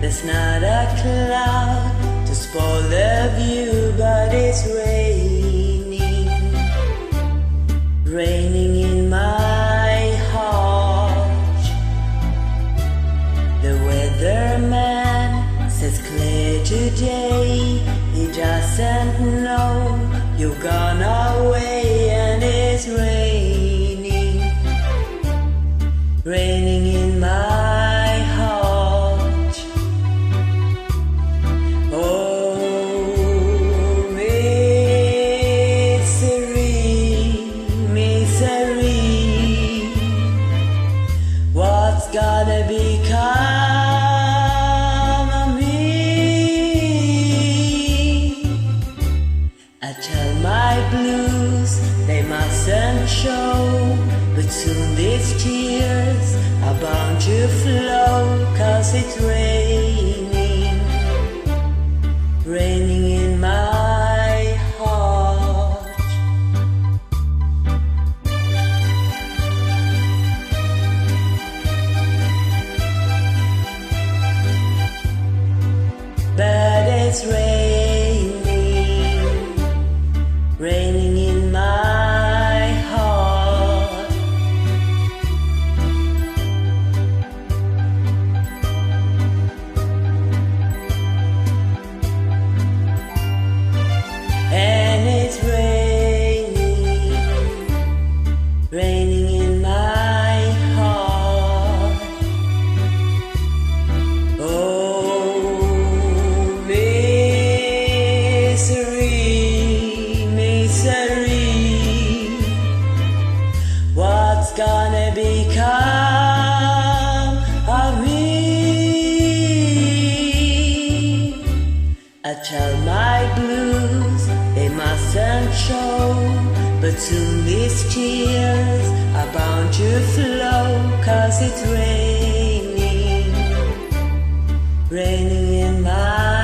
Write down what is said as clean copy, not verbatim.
There's not a cloud to spoil the view, but it's raining, raining in my heart. The weatherman says clear today. He doesn't know you've gone away, and it's raining, raining in my heart. Oh, misery, misery, what's gonna become of me? I tell my blues they mustn't show, but soon these tears are bound to flow, 'cause it's raining, raining in my heart. But it's raining, raining in my heart. And it's raining, raining in my heart. Oh, misery, misery, what's gonna become of me? I tell my blues they mustn't show, but soon these tears are bound to flow, 'cause it's raining, raining in my